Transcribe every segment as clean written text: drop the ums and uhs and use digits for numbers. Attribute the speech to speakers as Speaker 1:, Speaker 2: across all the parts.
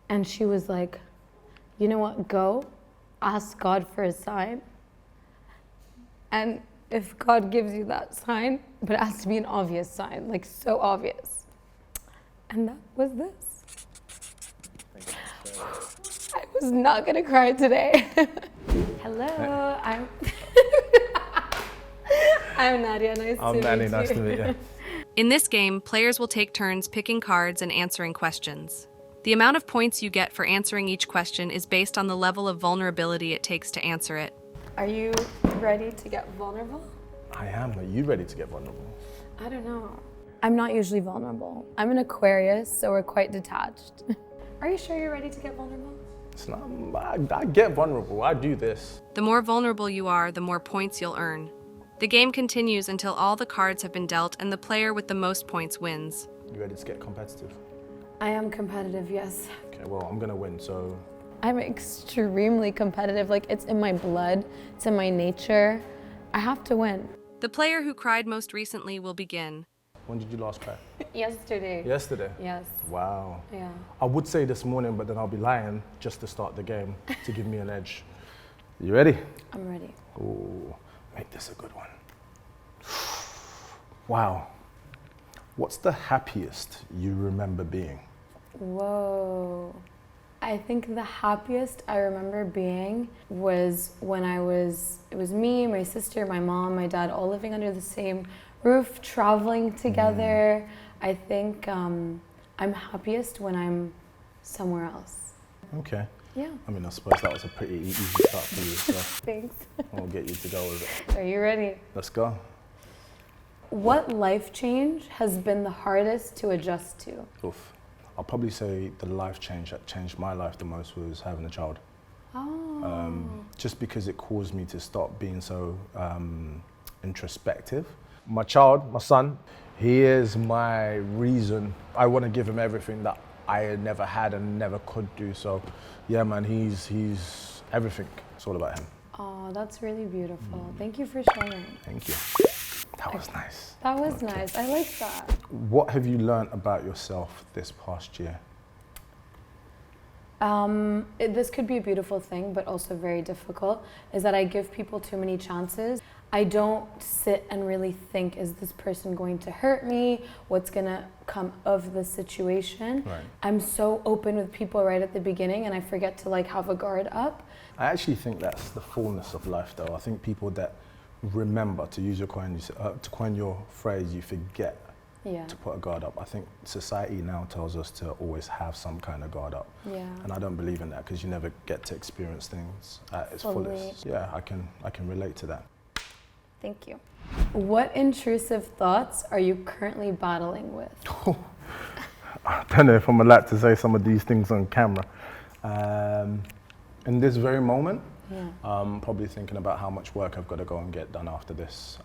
Speaker 1: And she was like, you know what, go ask God for a sign. And if God gives you that sign, but it has to be an obvious sign, like so obvious. And that was this. I was not gonna cry today. Hello, I'm I'm Nadia, nice to meet you.
Speaker 2: I'm Manny, nice to meet you.
Speaker 3: In this game, players will take turns picking cards and answering questions. The amount of points you get for answering each question is based on the level of vulnerability it takes to answer it.
Speaker 1: Are you ready to get vulnerable?
Speaker 2: I am. Are you ready to get vulnerable?
Speaker 1: I don't know. I'm not usually vulnerable. I'm an Aquarius, so we're quite detached. Are you sure you're ready to get vulnerable?
Speaker 2: It's not, I get vulnerable. I do this.
Speaker 3: The more vulnerable you are, the more points you'll earn. The game continues until all the cards have been dealt and the player with the most points wins.
Speaker 2: You ready to get competitive?
Speaker 1: I am competitive, yes.
Speaker 2: Okay, well, I'm gonna win, so.
Speaker 1: I'm extremely competitive. Like, it's in my blood, it's in my nature. I have to win.
Speaker 3: The player who cried most recently will begin.
Speaker 2: When did you last cry?
Speaker 1: Yesterday.
Speaker 2: Yesterday?
Speaker 1: Yes.
Speaker 2: Wow.
Speaker 1: Yeah.
Speaker 2: I would say this morning, but then I'll be lying just to start the game, to give me an edge. You ready?
Speaker 1: I'm ready.
Speaker 2: Ooh, make this a good one. Wow. What's the happiest you remember being?
Speaker 1: Whoa. I think the happiest I remember being was when it was me, my sister, my mom, my dad, all living under the same roof, traveling together. I think I'm happiest when I'm somewhere else.
Speaker 2: Okay.
Speaker 1: Yeah.
Speaker 2: I mean, I suppose that was a pretty easy start for you, so
Speaker 1: Thanks.
Speaker 2: I'll get you to go with it.
Speaker 1: Are you ready?
Speaker 2: Let's go.
Speaker 1: What life change has been the hardest to adjust to?
Speaker 2: Oof. I'll probably say the life change that changed my life the most was having a child.
Speaker 1: Oh.
Speaker 2: Just because it caused me to stop being so introspective. My child, my son, he is my reason. I want to give him everything that I never had and never could do. So, yeah, man, he's everything. It's all about him.
Speaker 1: Oh, that's really beautiful. Thank you for sharing.
Speaker 2: Thank you. That was nice.
Speaker 1: That was nice. I like that.
Speaker 2: What have you learned about yourself this past year?
Speaker 1: This could be a beautiful thing, but also very difficult, is that I give people too many chances. I don't sit and really think, is this person going to hurt me? What's gonna come of the situation?
Speaker 2: Right.
Speaker 1: I'm so open with people right at the beginning and I forget to like have a guard up.
Speaker 2: I actually think that's the fullness of life, though. I think people that remember, to use your to coin your phrase, you forget to put a guard up. I think society now tells us to always have some kind of guard up.
Speaker 1: Yeah.
Speaker 2: And I don't believe in that because you never get to experience things at its fullest. Yeah, I can relate to that.
Speaker 1: Thank you. What intrusive thoughts are you currently battling with?
Speaker 2: I don't know if I'm allowed to say some of these things on camera. In this very moment, I'm probably thinking about how much work I've got to go and get done after this.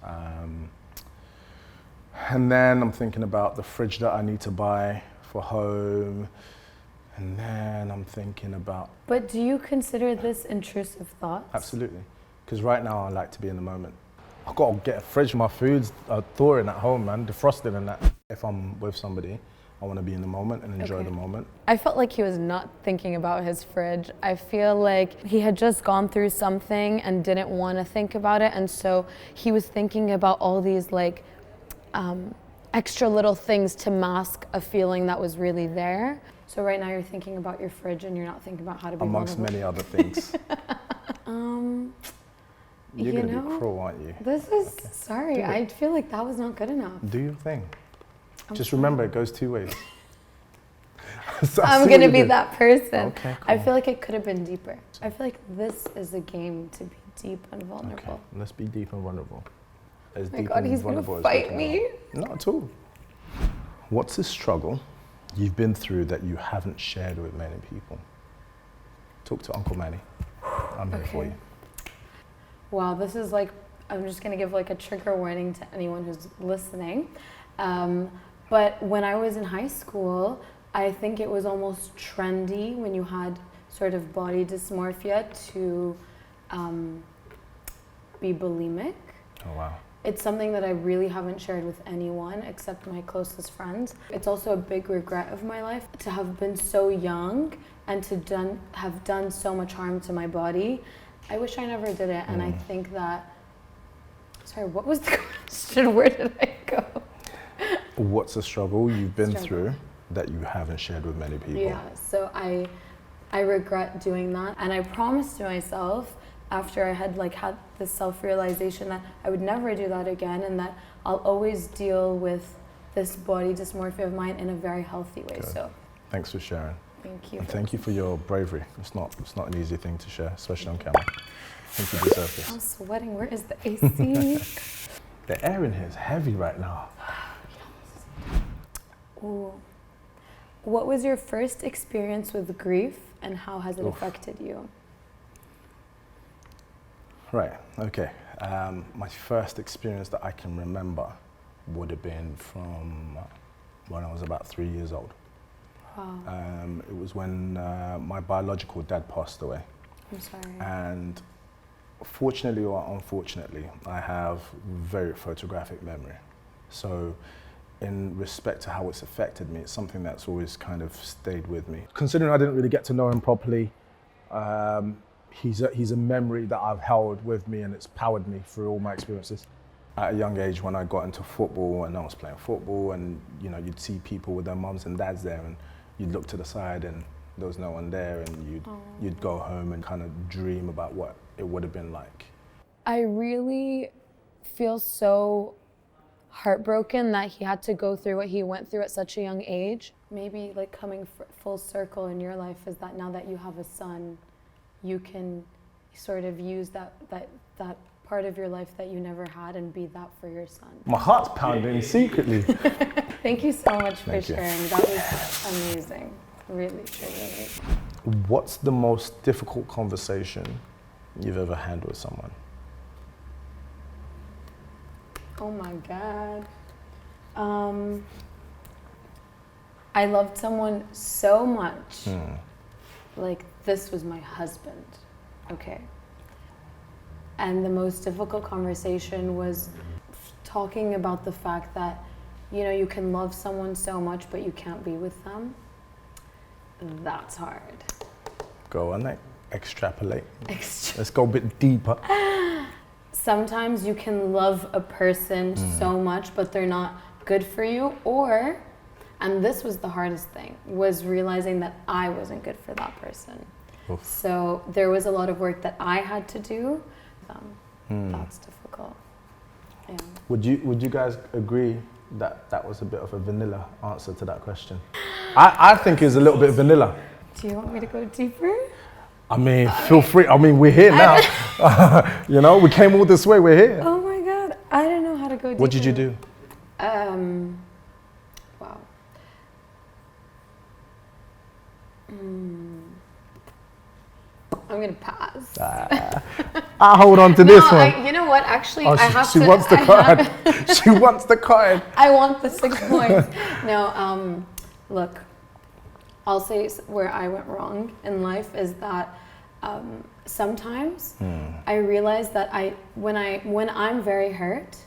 Speaker 2: And then I'm thinking about the fridge that I need to buy for home. And then I'm thinking about...
Speaker 1: But do you consider this intrusive thoughts?
Speaker 2: Absolutely. Because right now I like to be in the moment. I've got to get a fridge, my food's thawing at home, man, defrosted and that. If I'm with somebody, I want to be in the moment and enjoy the moment.
Speaker 1: I felt like he was not thinking about his fridge. I feel like he had just gone through something and didn't want to think about it. And so he was thinking about all these like extra little things to mask a feeling that was really there. So right now you're thinking about your fridge and you're not thinking about how to be
Speaker 2: amongst
Speaker 1: vulnerable.
Speaker 2: many other things. You're going to be cruel, aren't you?
Speaker 1: This is, sorry, I feel like that was not good enough.
Speaker 2: Do your thing. Just remember, it goes two ways. So
Speaker 1: I'm going to be that person.
Speaker 2: Okay, cool.
Speaker 1: I feel like it could have been deeper. I feel like this is a game to be deep and vulnerable.
Speaker 2: Okay, let's be deep and vulnerable. As
Speaker 1: Oh my
Speaker 2: deep
Speaker 1: God,
Speaker 2: and
Speaker 1: he's going
Speaker 2: vulnerable
Speaker 1: to
Speaker 2: as we
Speaker 1: fight
Speaker 2: can
Speaker 1: me.
Speaker 2: go. Not at all. What's a struggle you've been through that you haven't shared with many people? Talk to Uncle Manny. I'm here for you.
Speaker 1: Wow, this is like, I'm just gonna give like a trigger warning to anyone who's listening. But when I was in high school, I think it was almost trendy when you had sort of body dysmorphia to be bulimic.
Speaker 2: Oh, wow.
Speaker 1: It's something that I really haven't shared with anyone except my closest friends. It's also a big regret of my life to have been so young and to have done so much harm to my body. I wish I never did it, and I think that, sorry, what was the question? Where did I go?
Speaker 2: What's a struggle you've been through that you haven't shared with many people?
Speaker 1: Yeah, so I regret doing that, and I promised to myself after I had had this self-realization that I would never do that again, and that I'll always deal with this body dysmorphia of mine in a very healthy way. Good. So
Speaker 2: thanks for sharing.
Speaker 1: Thank you.
Speaker 2: And thank you for your bravery. It's not an easy thing to share, especially on camera. I think you deserve this.
Speaker 1: I'm sweating. Where is the AC?
Speaker 2: The air in here is heavy right now.
Speaker 1: Ooh. What was your first experience with grief, and how has it affected you?
Speaker 2: Right, okay. My first experience that I can remember would have been from when I was about 3 years old.
Speaker 1: Wow.
Speaker 2: It was when my biological dad passed away.
Speaker 1: I'm sorry.
Speaker 2: And fortunately or unfortunately, I have very photographic memory. So in respect to how it's affected me, it's something that's always kind of stayed with me. Considering I didn't really get to know him properly, he's a memory that I've held with me, and it's powered me through all my experiences. At a young age, when I got into football and I was playing football, and you'd see people with their mums and dads there, and you'd look to the side and there was no one there, and you'd go home and kind of dream about what it would have been like.
Speaker 1: I really feel so heartbroken that he had to go through what he went through at such a young age. Maybe coming full circle in your life is that now that you have a son, you can sort of use that part of your life that you never had and be that for your son.
Speaker 2: My heart's pounding secretly.
Speaker 1: Thank you so much for sharing. That was amazing. Really, truly.
Speaker 2: What's the most difficult conversation you've ever had with someone?
Speaker 1: Oh my God. I loved someone so much. This was my husband, okay? And the most difficult conversation was talking about the fact that, you can love someone so much, but you can't be with them. That's hard.
Speaker 2: Go on, extrapolate. Let's go a bit deeper.
Speaker 1: Sometimes you can love a person so much, but they're not good for you, and this was the hardest thing, was realizing that I wasn't good for that person. Oof. So there was a lot of work that I had to do. That's difficult. Yeah.
Speaker 2: Would you guys agree that that was a bit of a vanilla answer to that question? I think it's a little bit vanilla.
Speaker 1: Do you want me to go deeper?
Speaker 2: I mean, feel free. I mean, we're here now. We came all this way, we're here.
Speaker 1: Oh my God, I don't know how to go deeper.
Speaker 2: What did you do?
Speaker 1: Wow. I'm gonna pass.
Speaker 2: I'll hold on to this one.
Speaker 1: You know what? Actually,
Speaker 2: she wants the card. She wants the card.
Speaker 1: I want the 6 points. No, look, I'll say where I went wrong in life is that sometimes I realize that when I'm very hurt,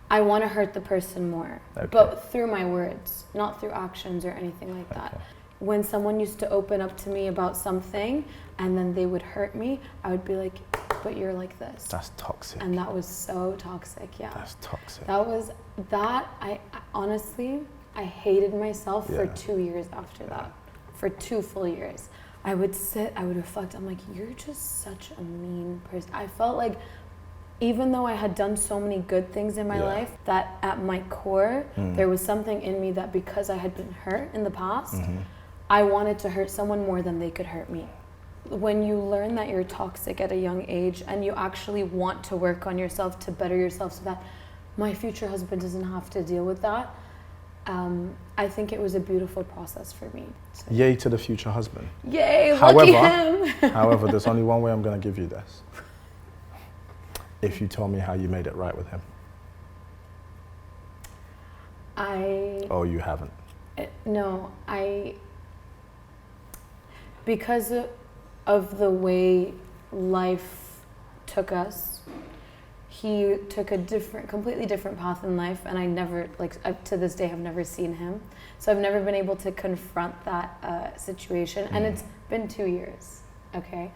Speaker 1: I want to hurt the person more, but through my words, not through actions or anything like that. When someone used to open up to me about something and then they would hurt me, I would be like, but you're like this.
Speaker 2: That's toxic.
Speaker 1: And that was so toxic, yeah.
Speaker 2: That's toxic.
Speaker 1: I honestly, I hated myself for 2 years after that. For 2 full years. I would reflect, I'm like, you're just such a mean person. I felt like, even though I had done so many good things in my life, that at my core, there was something in me that because I had been hurt in the past, I wanted to hurt someone more than they could hurt me. When you learn that you're toxic at a young age and you actually want to work on yourself to better yourself so that my future husband doesn't have to deal with that, I think it was a beautiful process for me. So.
Speaker 2: Yay to the future husband.
Speaker 1: Yay, lucky him.
Speaker 2: However, there's only one way I'm going to give you this. If you tell me how you made it right with him. Oh, you haven't?
Speaker 1: No, because of the way life took us, he took a completely different path in life, and I never, to this day, have never seen him. So I've never been able to confront that situation, and it's been 2 years, okay?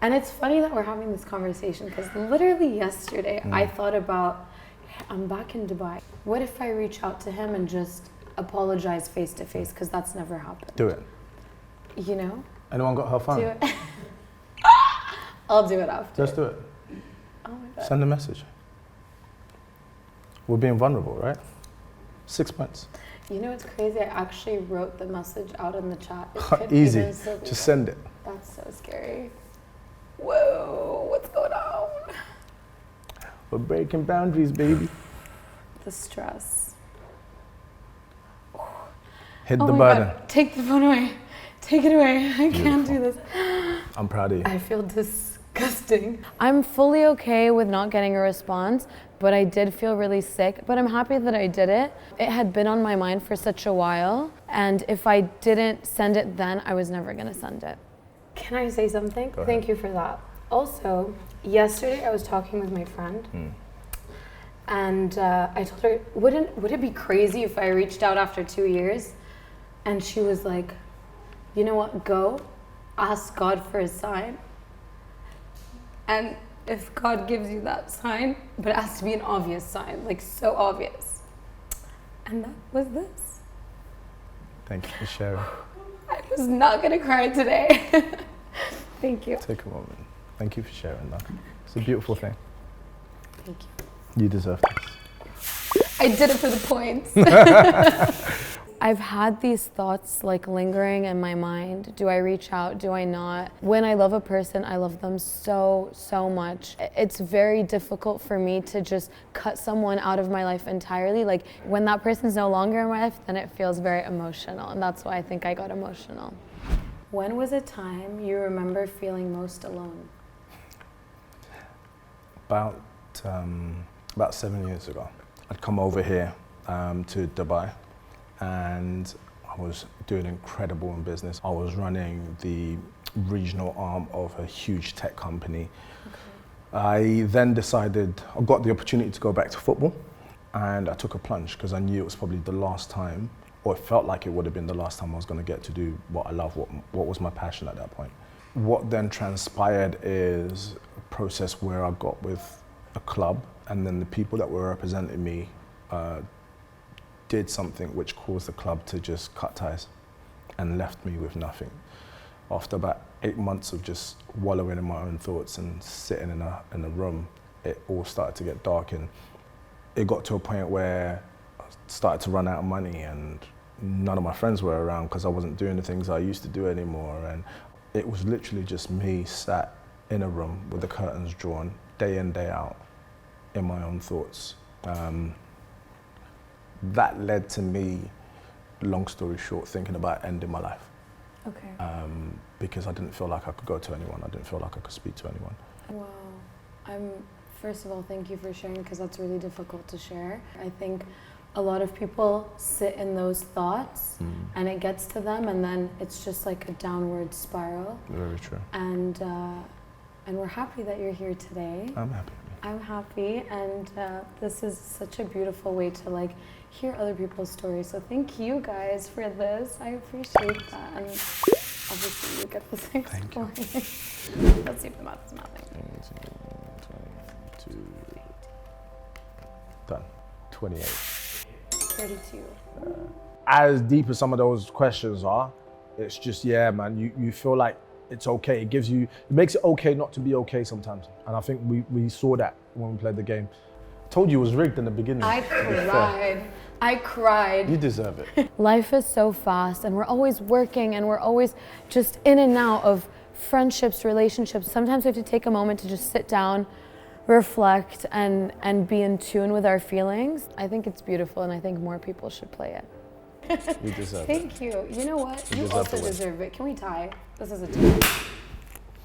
Speaker 1: And it's funny that we're having this conversation because literally yesterday I thought about, I'm back in Dubai. What if I reach out to him and just apologize face to face? Because that's never happened.
Speaker 2: Do it.
Speaker 1: You know?
Speaker 2: Anyone got her phone?
Speaker 1: Do it. I'll do it after.
Speaker 2: Just do it.
Speaker 1: Oh my God.
Speaker 2: Send a message. We're being vulnerable, right? 6 months.
Speaker 1: You know what's crazy? I actually wrote the message out in the chat.
Speaker 2: Easy. Just send it.
Speaker 1: That's so scary. Whoa, what's going on?
Speaker 2: We're breaking boundaries, baby.
Speaker 1: The stress.
Speaker 2: Hit
Speaker 1: Oh
Speaker 2: the
Speaker 1: my
Speaker 2: button.
Speaker 1: God. Take the phone away. Take it away. I can't do this.
Speaker 2: I'm proud of you.
Speaker 1: I feel disgusting. I'm fully okay with not getting a response, but I did feel really sick. But I'm happy that I did it. It had been on my mind for such a while. And if I didn't send it then, I was never going to send it. Can I say something? Thank you for that. Also, yesterday I was talking with my friend. And I told her, would it be crazy if I reached out after 2 years? And she was like, you know what, go, ask God for a sign. And if God gives you that sign, but it has to be an obvious sign, like so obvious. And that was this.
Speaker 2: Thank you for sharing.
Speaker 1: I was not gonna cry today. Thank you.
Speaker 2: Take a moment. Thank you for sharing that. It's a beautiful thing.
Speaker 1: Thank you.
Speaker 2: You deserve this.
Speaker 1: I did it for the points. I've had these thoughts like lingering in my mind. Do I reach out? Do I not? When I love a person, I love them so, so much. It's very difficult for me to just cut someone out of my life entirely. Like when that person's no longer in my life, then it feels very emotional. And that's why I think I got emotional. When was a time you remember feeling most alone?
Speaker 2: About 7 years ago, I'd come over here to Dubai. And I was doing incredible in business. I was running the regional arm of a huge tech company. Okay. I then decided, I got the opportunity to go back to football, and I took a plunge because I knew it was probably the last time, or it felt like it would have been the last time I was going to get to do what I love, what was my passion at that point. What then transpired is a process where I got with a club, and then the people that were representing me did something which caused the club to just cut ties and left me with nothing. After about 8 months of just wallowing in my own thoughts and sitting in a room, it all started to get dark, and it got to a point where I started to run out of money, and none of my friends were around because I wasn't doing the things I used to do anymore. And it was literally just me sat in a room with the curtains drawn, day in, day out, in my own thoughts. That led to me, long story short, thinking about ending my life.
Speaker 1: Okay.
Speaker 2: Because I didn't feel like I could go to anyone. I didn't feel like I could speak to anyone.
Speaker 1: Wow. First of all, thank you for sharing, because that's really difficult to share. I think a lot of people sit in those thoughts and it gets to them, and then it's just like a downward spiral.
Speaker 2: Very true.
Speaker 1: And we're happy that you're here today.
Speaker 2: I'm happy.
Speaker 1: I'm happy, and this is such a beautiful way to like hear other people's stories. So thank you guys for this. I appreciate that, and obviously you get this exploring. Let's see if the math is mathing.
Speaker 2: 22. Done. 28.
Speaker 1: 32.
Speaker 2: As deep as some of those questions are, it's just, yeah, man, you feel like it's okay. It makes it okay not to be okay sometimes. And I think we saw that when we played the game. I told you it was rigged in the beginning.
Speaker 1: I cried.
Speaker 2: You deserve it.
Speaker 1: Life is so fast, and we're always working, and we're always just in and out of friendships, relationships. Sometimes we have to take a moment to just sit down, reflect, and be in tune with our feelings. I think it's beautiful, and I think more people should play it.
Speaker 2: You deserve it.
Speaker 1: Thank you. You know what? You
Speaker 2: deserve
Speaker 1: also
Speaker 2: to win.
Speaker 1: deserve it. Can we tie? This is a tie.